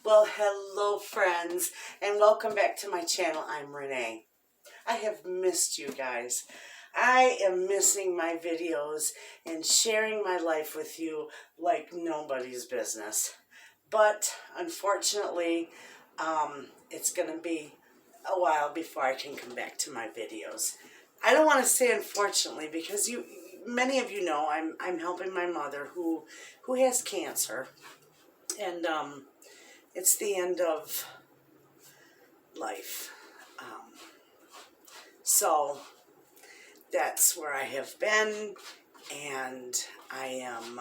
Well, hello friends, and welcome back to my channel. I'm Renee. I have missed you guys. I am missing my videos and sharing my life with you like nobody's business. But unfortunately, it's going to be a while before I can come back to my videos. I don't want to say unfortunately because many of you know I'm helping my mother who has cancer, and it's the end of life. So that's where I have been, and I am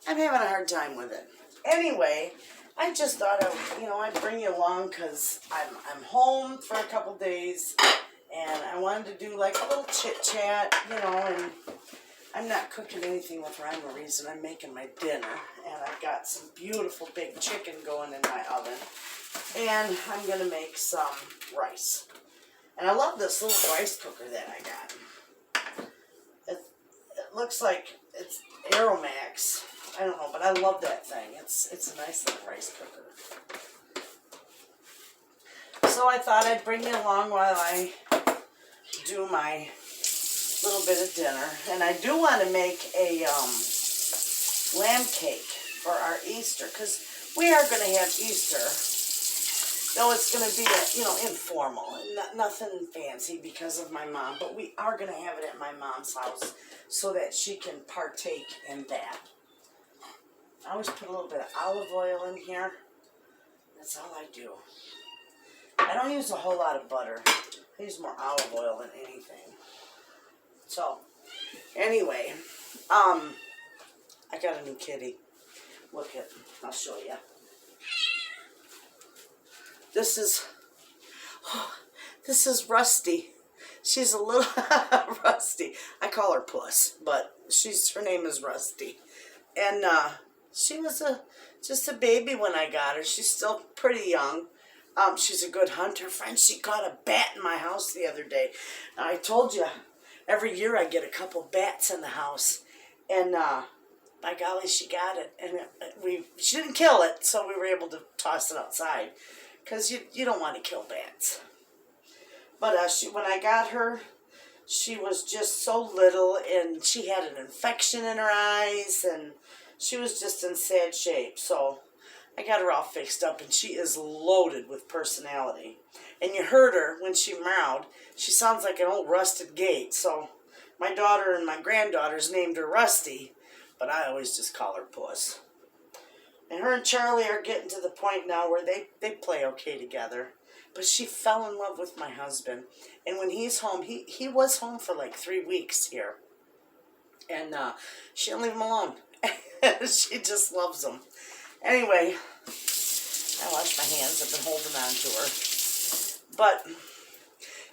I'm having a hard time with it. Anyway, I just thought I'd bring you along because I'm home for a couple days, and I wanted to do like a little chit chat, and I'm not cooking anything with rhyme or reason. I'm making my dinner, and I've got some beautiful big chicken going in my oven, and I'm going to make some rice. And I love this little rice cooker that I got. It looks like it's Aeromax. I don't know, but I love that thing. It's a nice little rice cooker. So I thought I'd bring you along while I do my little bit of dinner. And I do want to make a lamb cake for our Easter, because we are going to have Easter, though it's going to be informal and nothing fancy because of my mom, but we are going to have it at my mom's house so that she can partake in that. I always put a little bit of olive oil in here. That's all I do. I don't use a whole lot of butter. I use more olive oil than anything. So, anyway, I got a new kitty. Look at, I'll show you. This is Rusty. She's a little Rusty. I call her Puss, but her name is Rusty. And she was just a baby when I got her. She's still pretty young. She's a good hunter. Friend, she caught a bat in my house the other day. Now, I told you, every year I get a couple bats in the house. And by golly, she got it. And she didn't kill it, so we were able to toss it outside. Because you don't want to kill bats. But when I got her, she was just so little, and she had an infection in her eyes, and she was just in sad shape. So I got her all fixed up, and she is loaded with personality. And you heard her when she meowed. She sounds like an old rusted gate. So my daughter and my granddaughters named her Rusty, but I always just call her Puss. And her and Charlie are getting to the point now where they play okay together. But she fell in love with my husband. And when he's home, he was home for like 3 weeks here. And she didn't leave him alone. She just loves him. Anyway, I washed my hands. I've been holding on to her. But,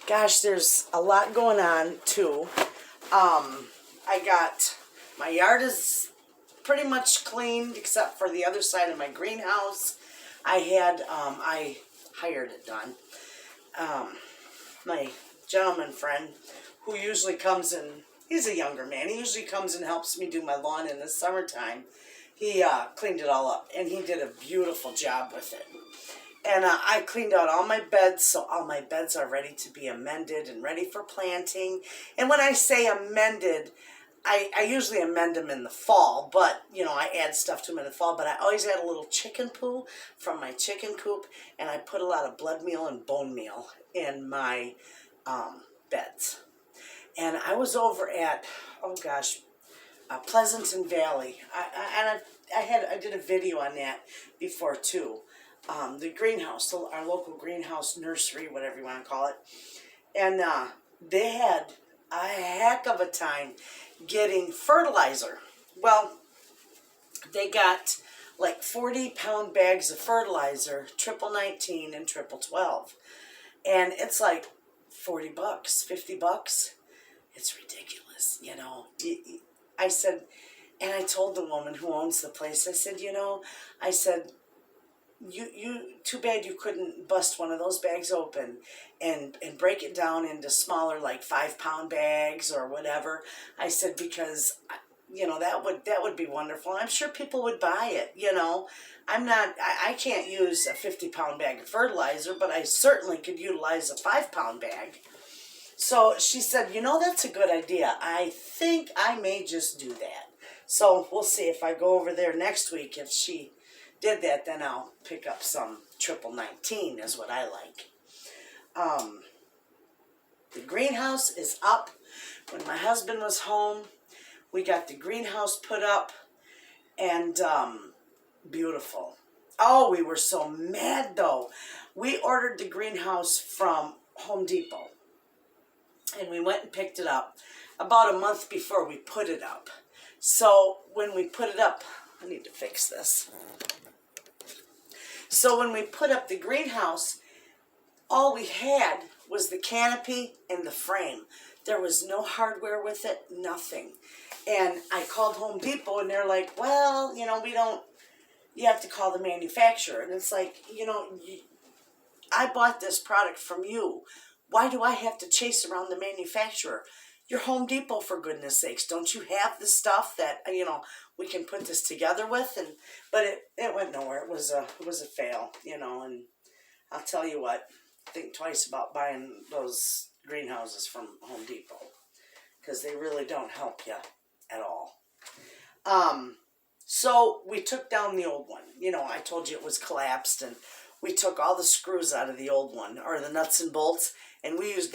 gosh, there's a lot going on, too. My yard is pretty much cleaned except for the other side of my greenhouse. I hired it done. My gentleman friend who usually comes in, he's a younger man, he usually comes and helps me do my lawn in the summertime. He cleaned it all up, and he did a beautiful job with it. And I cleaned out all my beds, so all my beds are ready to be amended and ready for planting. And when I say amended, I usually amend them in the fall, but, I add stuff to them in the fall. But I always add a little chicken poo from my chicken coop, and I put a lot of blood meal and bone meal in my beds. And I was over at, Pleasanton Valley. I did a video on that before, too. The greenhouse, our local greenhouse nursery, whatever you want to call it. And they had a heck of a time getting fertilizer. Well, they got like 40-pound bags of fertilizer, triple 19 and triple 12. And it's like $40, $50. It's ridiculous, I said, and I told the woman who owns the place, I said, you too bad you couldn't bust one of those bags open and break it down into smaller, like 5-pound bags or whatever. I said, because you know, that would be wonderful. And I'm sure people would buy it, you know. I can't use a 50-pound bag of fertilizer, but I certainly could utilize a 5-pound bag. So she said, you know, that's a good idea. I think I may just do that. So we'll see if I go over there next week. If she did that, then I'll pick up some 1919 is what I like. The greenhouse is up. When my husband was home, we got the greenhouse put up, and beautiful. Oh, we were so mad though. We ordered the greenhouse from Home Depot, and we went and picked it up about a month before we put it up. So when we put it up, I need to fix this. So when we put up the greenhouse, all we had was the canopy and the frame. There was no hardware with it, nothing. And I called Home Depot, and they're like, well, you know, we don't, you have to call the manufacturer. And it's like, you know, I bought this product from you. Why do I have to chase around the manufacturer? You're Home Depot, for goodness sakes. Don't you have the stuff that, you know, we can put this together with? And but it went nowhere. It was a fail, you know. And I'll tell you what, think twice about buying those greenhouses from Home Depot, because they really don't help you at all. So we took down the old one. You know, I told you it was collapsed, and we took all the screws out of the old one, or the nuts and bolts, and we used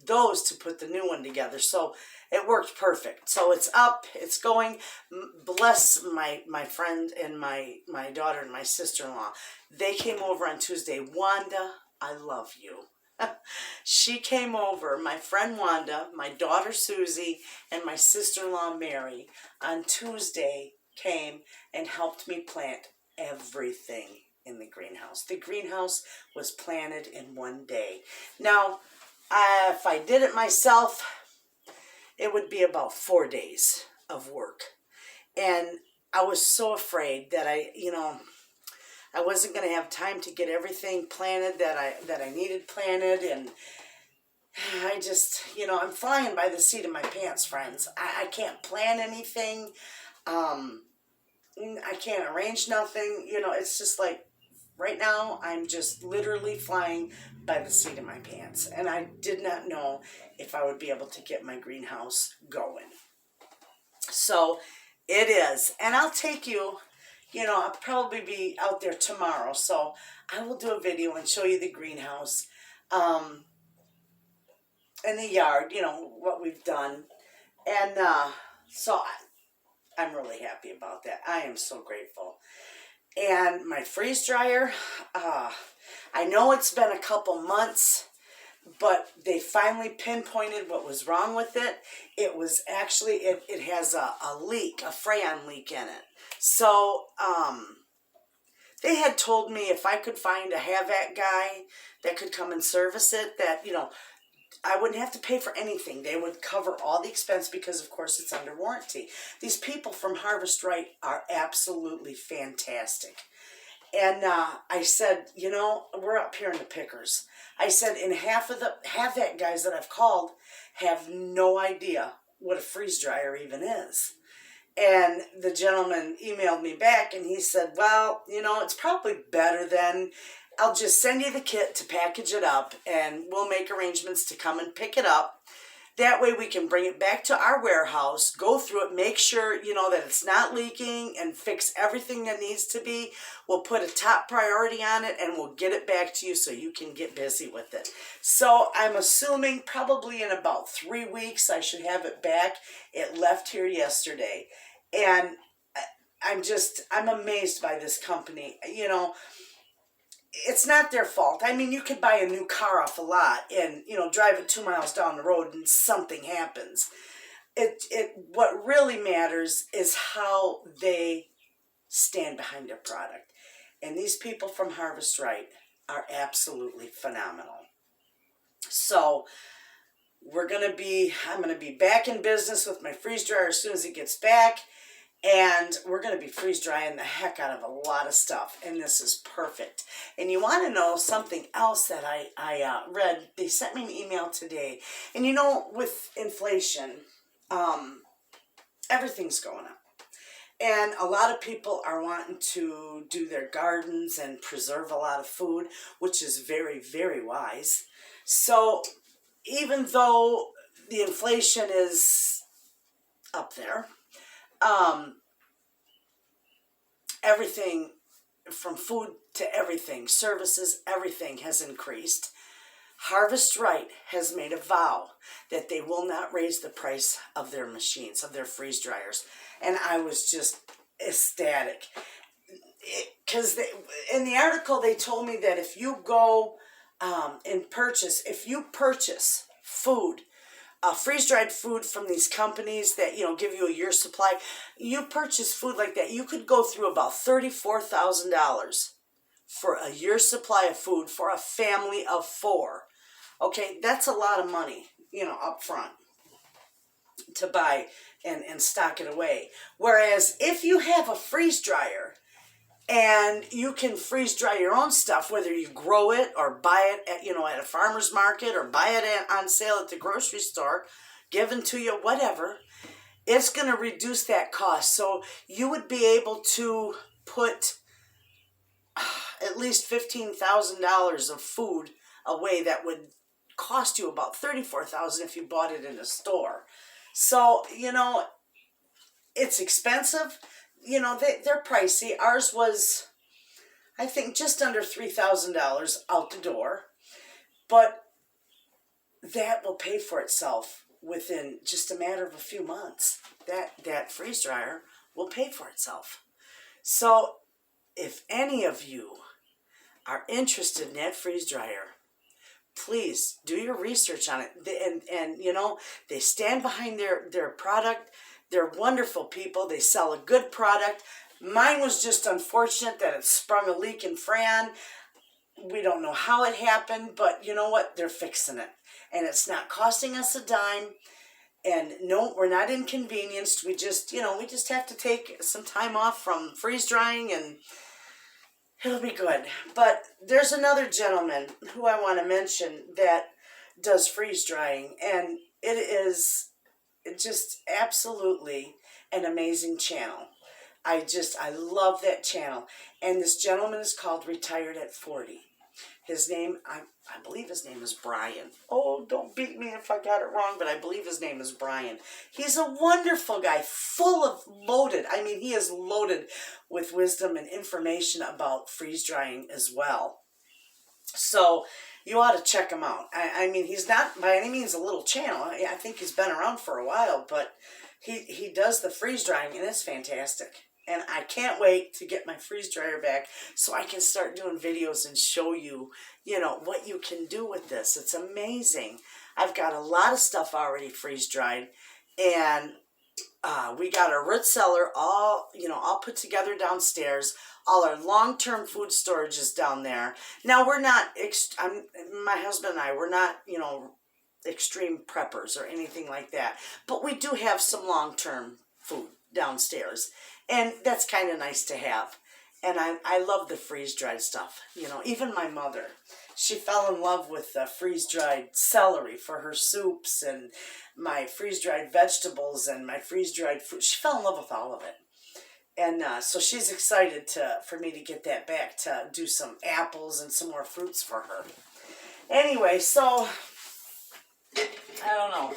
those to put the new one together. So it worked perfect. So it's up, it's going. Bless my friend and my daughter and my sister-in-law. They came over on Tuesday. Wanda, I love you. She came over, my friend Wanda, my daughter Susie, and my sister-in-law Mary on Tuesday came and helped me plant everything in the greenhouse. The greenhouse was planted in one day. Now, if I did it myself, it would be about 4 days of work. And I was so afraid that I wasn't going to have time to get everything planted that I needed planted. And I just, you know, I'm flying by the seat of my pants, friends. I can't plan anything. I can't arrange nothing. You know, it's just like, right now, I'm just literally flying by the seat of my pants. And I did not know if I would be able to get my greenhouse going. So it is. And I'll take you, you know, I'll probably be out there tomorrow. So I will do a video and show you the greenhouse and the yard, you know, what we've done. And so I'm really happy about that. I am so grateful. And my freeze dryer, I know it's been a couple months, but they finally pinpointed what was wrong with it. It was actually, it has a leak, a freon leak in it. So they had told me if I could find a HVAC guy that could come and service it, that, you know, I wouldn't have to pay for anything. They would cover all the expense because, of course, it's under warranty. These people from Harvest Right are absolutely fantastic. And I said, you know, we're up here in the pickers. I said, and half that guys that I've called have no idea what a freeze dryer even is. And the gentleman emailed me back, and he said, well, you know, it's probably better than, I'll just send you the kit to package it up, and we'll make arrangements to come and pick it up. That way we can bring it back to our warehouse, go through it, make sure, you know, that it's not leaking, and fix everything that needs to be. We'll put a top priority on it, and we'll get it back to you so you can get busy with it. So I'm assuming probably in about 3 weeks I should have it back. It left here yesterday. And I'm amazed by this company. You know, it's not their fault. I mean, you could buy a new car off a lot and, you know, drive it 2 miles down the road and something happens. What really matters is how they stand behind their product. And these people from Harvest Right are absolutely phenomenal. So I'm going to be back in business with my freeze dryer as soon as it gets back. And we're going to be freeze drying the heck out of a lot of stuff. And this is perfect. And you want to know something else that I read? They sent me an email today. And you know, with inflation, Everything's going up. And a lot of people are wanting to do their gardens and preserve a lot of food, which is very, very wise. So even though the inflation is up there, um, everything from food to everything, services, everything has increased. Harvest Right has made a vow that they will not raise the price of their machines, of their freeze dryers. And I was just ecstatic. Because in the article, they told me that if you go and purchase, if you purchase food, freeze-dried food from these companies that, give you a year's supply, you purchase food like that, you could go through about $34,000 for a year's supply of food for a family of 4. Okay, that's a lot of money, up front to buy and stock it away. Whereas if you have a freeze dryer and you can freeze dry your own stuff, whether you grow it or buy it at a farmer's market or buy it on sale at the grocery store, given to you, whatever, it's going to reduce that cost. So you would be able to put at least $15,000 of food away that would cost you about $34,000 if you bought it in a store. So, it's expensive. They're pricey. Ours was, I think, just under $3,000 out the door. But that will pay for itself within just a matter of a few months. That freeze dryer will pay for itself. So if any of you are interested in that freeze dryer, please do your research on it. And they stand behind their product. They're wonderful people. They sell a good product. Mine was just unfortunate that it sprung a leak in Fran. We don't know how it happened, but you know what? They're fixing it. And it's not costing us a dime. And no, we're not inconvenienced. We just have to take some time off from freeze drying and it'll be good. But there's another gentleman who I want to mention that does freeze drying, and it is just absolutely an amazing channel. I love that channel. And this gentleman is called Retired at 40. His name, I believe his name is Brian. Oh, don't beat me if I got it wrong, but I believe his name is Brian. He's a wonderful guy, he is loaded with wisdom and information about freeze drying as well. So you ought to check him out. He's not by any means a little channel. I think he's been around for a while, but he does the freeze drying, and it's fantastic. And I can't wait to get my freeze dryer back so I can start doing videos and show you, what you can do with this. It's amazing. I've got a lot of stuff already freeze dried, and we got our root cellar all put together downstairs. All our long-term food storage is down there. Now we're not, my husband and I, we're not, extreme preppers or anything like that. But we do have some long-term food downstairs. And that's kind of nice to have. And I love the freeze-dried stuff. Even my mother, she fell in love with freeze-dried celery for her soups and my freeze-dried vegetables and my freeze-dried fruit. She fell in love with all of it. And so she's excited for me to get that back to do some apples and some more fruits for her. Anyway, so I don't know.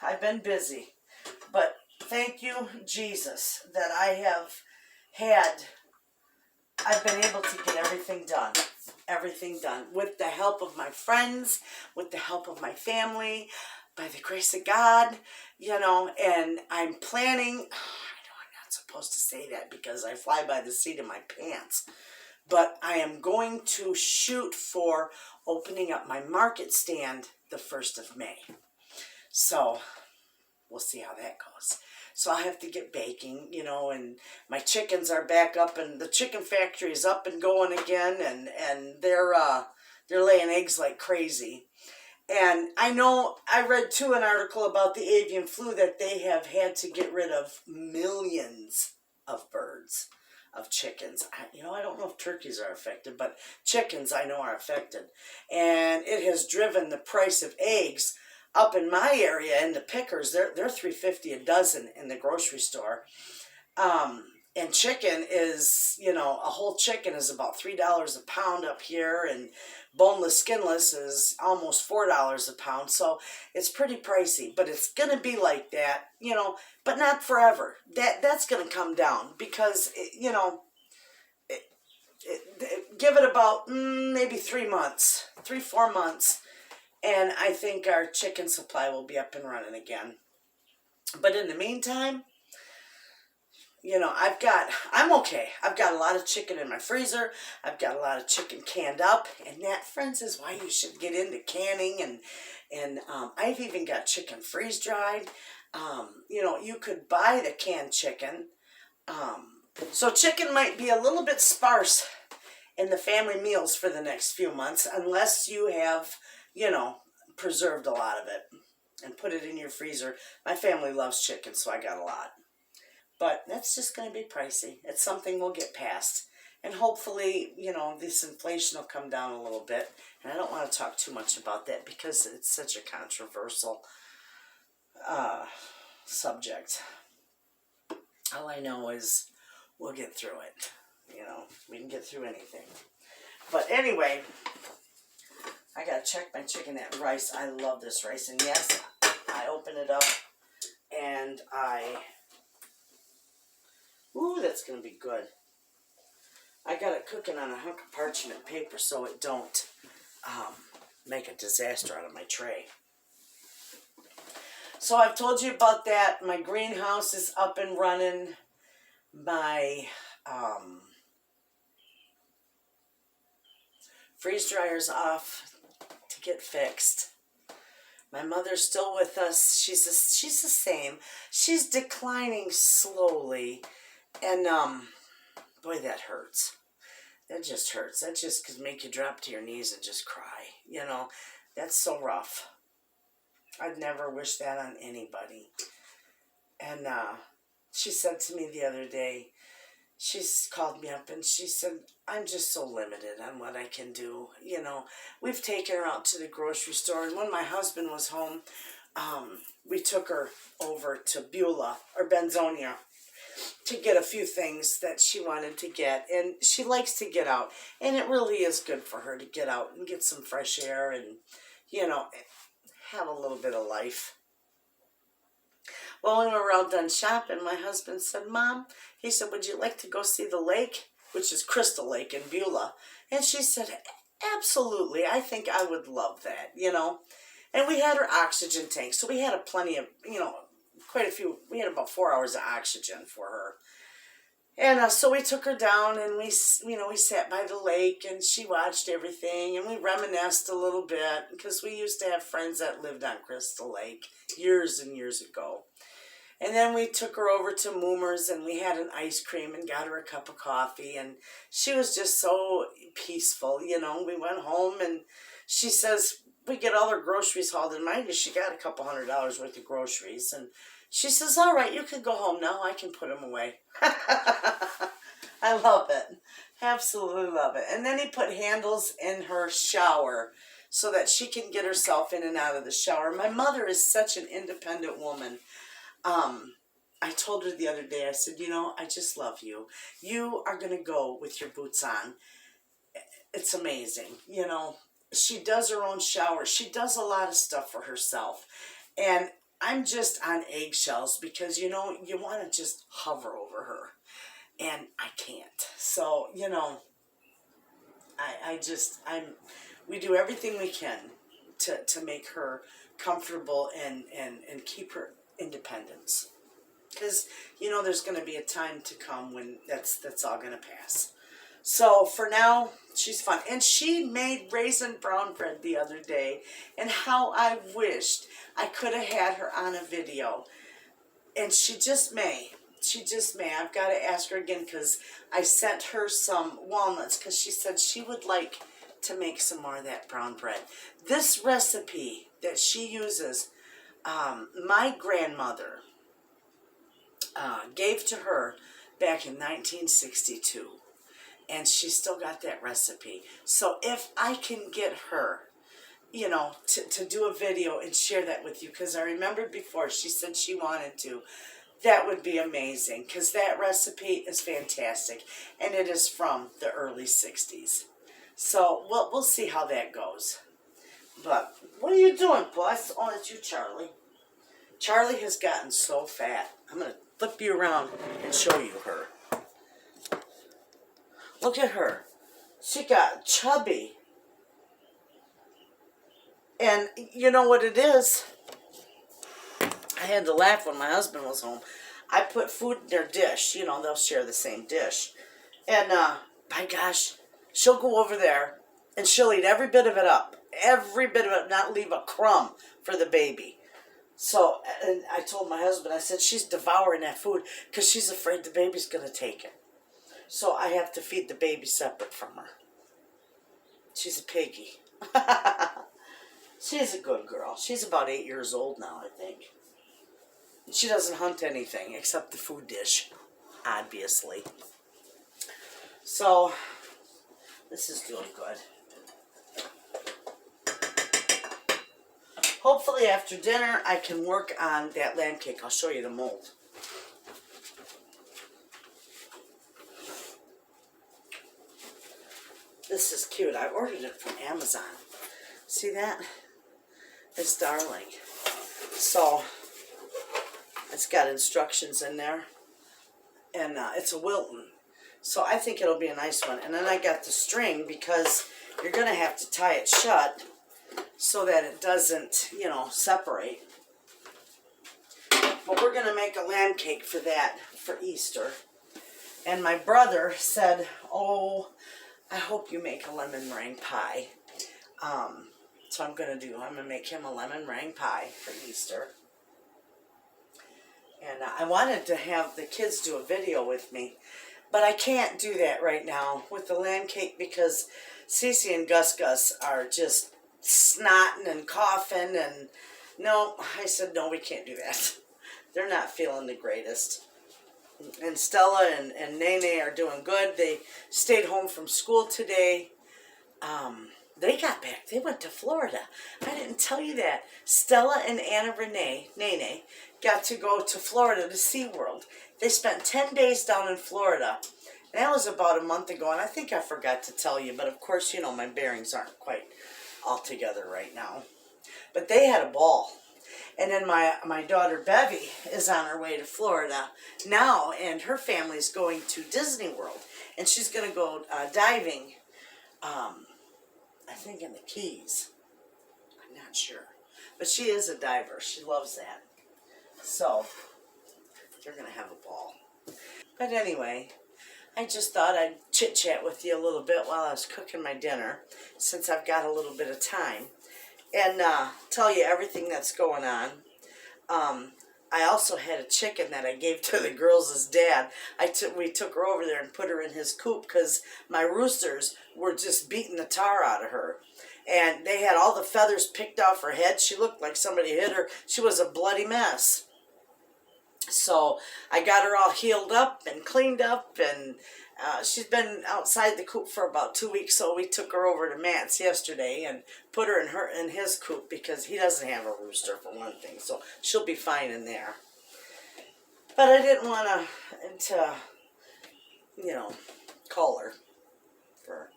I've been busy, but thank you, Jesus, that I've been able to get everything done with the help of my friends, with the help of my family, by the grace of God, and I'm planning, I know I'm not supposed to say that because I fly by the seat of my pants, but I am going to shoot for opening up my market stand the 1st of May. So we'll see how that goes. So I have to get baking, and my chickens are back up, and the chicken factory is up and going again, and they're laying eggs like crazy. And I read too an article about the avian flu that they have had to get rid of millions of birds, of chickens. I don't know if turkeys are affected, but chickens I know are affected. And it has driven the price of eggs Up in my area, in the pickers, they're $3.50 a dozen in the grocery store. And chicken is, you know, a whole chicken is about $3 a pound up here, and boneless, skinless is almost $4 a pound. So it's pretty pricey, but it's gonna be like that, you know, but not forever. That's gonna come down because you know, give it about maybe 3 months, 4 months, and I think our chicken supply will be up and running again. But in the meantime, you know, I'm okay. I've got a lot of chicken in my freezer. I've got a lot of chicken canned up. And that, friends, is why you should get into canning. And I've even got chicken freeze-dried. You know, you could buy the canned chicken. So chicken might be a little bit sparse in the family meals for the next few months, unless you have, you know, preserved a lot of it and put it in your freezer. My family loves chicken, so I got a lot. But that's just going to be pricey. It's something we'll get past. And hopefully, you know, this inflation will come down a little bit. And I don't want to talk too much about that because it's such a controversial subject. All I know is we'll get through it. You know, we can get through anything. But anyway, I got to check my chicken and rice. I love this rice. And yes, I open it up and ooh, that's going to be good. I got it cooking on a hunk of parchment paper so it don't make a disaster out of my tray. So I've told you about that. My greenhouse is up and running. My freeze dryer's off to get fixed. My mother's still with us. She's the same. She's declining slowly. And, boy, that hurts. That just hurts. That just could make you drop to your knees and just cry. You know, that's so rough. I'd never wish that on anybody. And, she said to me the other day, she's called me up and she said, I'm just so limited on what I can do. You know, we've taken her out to the grocery store. And when my husband was home, we took her over to Beulah or Benzonia to get a few things that she wanted to get. And she likes to get out. And it really is good for her to get out and get some fresh air and, you know, have a little bit of life. Well, when we were all done shopping, my husband said, Mom, he said, would you like to go see the lake? Which is Crystal Lake in Beulah. And she said, absolutely. I think I would love that, you know. And we had her oxygen tank. So we had a plenty of, you know, quite a few. We had about 4 hours of oxygen for her. And so we took her down and we sat by the lake and she watched everything and we reminisced a little bit because we used to have friends that lived on Crystal Lake years and years ago. And then we took her over to Moomer's and we had an ice cream and got her a cup of coffee. And she was just so peaceful, you know. We went home and she says, we get all her groceries hauled in. Mind you, she got a couple $100 worth of groceries. And she says, all right, you can go home now. I can put them away. I love it. Absolutely love it. And then he put handles in her shower so that she can get herself in and out of the shower. My mother is such an independent woman. I told her the other day, I said, you know, I just love you. You are going to go with your boots on. It's amazing. You know, she does her own shower. She does a lot of stuff for herself. And I'm just on eggshells because, you know, you want to just hover over her. And I can't. So, you know, we do everything we can to make her comfortable and keep her independence. Because, you know, there's going to be a time to come when that's all going to pass. So for now, she's fun. And she made raisin brown bread the other day. And how I wished I could have had her on a video. And she just may. She just may. I've got to ask her again because I sent her some walnuts because she said she would like to make some more of that brown bread. This recipe that she uses, my grandmother gave to her back in 1962. And she still got that recipe. So if I can get her you know, to do a video and share that with you, because I remembered before she said she wanted to. That would be amazing, because that recipe is fantastic, and it is from the early 60s. So we'll see how that goes. But what are you doing, Puss? Oh, it's you, Charlie. Charlie has gotten so fat. I'm going to flip you around and show you her. Look at her. She got chubby. And you know what it is? I had to laugh when my husband was home. I put food in their dish. You know, they'll share the same dish. And, my gosh, she'll go over there and she'll eat every bit of it up. Every bit of it, not leave a crumb for the baby. So, and I told my husband, I said, she's devouring that food because she's afraid the baby's going to take it. So I have to feed the baby separate from her. She's a piggy. She's a good girl. She's about 8 years old now, I think. She doesn't hunt anything except the food dish, obviously. So, this is doing good. Hopefully after dinner I can work on that lamb cake. I'll show you the mold. This is cute. I ordered it from Amazon. See that? It's darling. So, it's got instructions in there. And it's a Wilton. So I think it'll be a nice one. And then I got the string because you're going to have to tie it shut so that it doesn't, you know, separate. But we're going to make a lamb cake for that for Easter. And my brother said, oh, I hope you make a lemon meringue pie. So I'm going to make him a lemon meringue pie for Easter. And I wanted to have the kids do a video with me. But I can't do that right now with the lamb cake because Cece and Gus are just snotting and coughing. And no, I said, no, we can't do that. They're not feeling the greatest. And Stella and Nene are doing good. They stayed home from school today. They got back. They went to Florida. I didn't tell you that. Stella and Nene, got to go to Florida to SeaWorld. They spent 10 days down in Florida. And that was about a month ago, and I think I forgot to tell you. But, of course, you know, my bearings aren't quite all together right now. But they had a ball. And then my daughter Bevy is on her way to Florida now, and her family's going to Disney World. And she's going to go diving, I think in the Keys. I'm not sure. But she is a diver. She loves that. So, they're going to have a ball. But anyway, I just thought I'd chit-chat with you a little bit while I was cooking my dinner, since I've got a little bit of time, and tell you everything that's going on. I also had a chicken that I gave to the girls' dad. We took her over there and put her in his coop because my roosters were just beating the tar out of her. And they had all the feathers picked off her head. She looked like somebody hit her. She was a bloody mess. So I got her all healed up and cleaned up, and she's been outside the coop for about 2 weeks. So we took her over to Matt's yesterday and put her in his coop because he doesn't have a rooster for one thing. So she'll be fine in there. But I didn't want to you know, call her for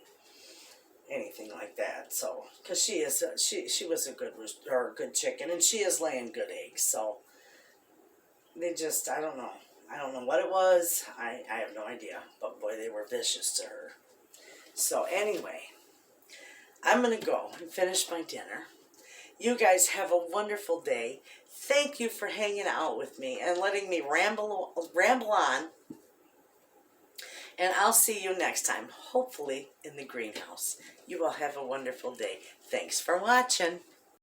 anything like that. So because she was a good rooster, or a good chicken, and she is laying good eggs. So. They just, I don't know what it was. I have no idea. But boy, they were vicious to her. So anyway, I'm going to go and finish my dinner. You guys have a wonderful day. Thank you for hanging out with me and letting me ramble on. And I'll see you next time, hopefully in the greenhouse. You all have a wonderful day. Thanks for watching.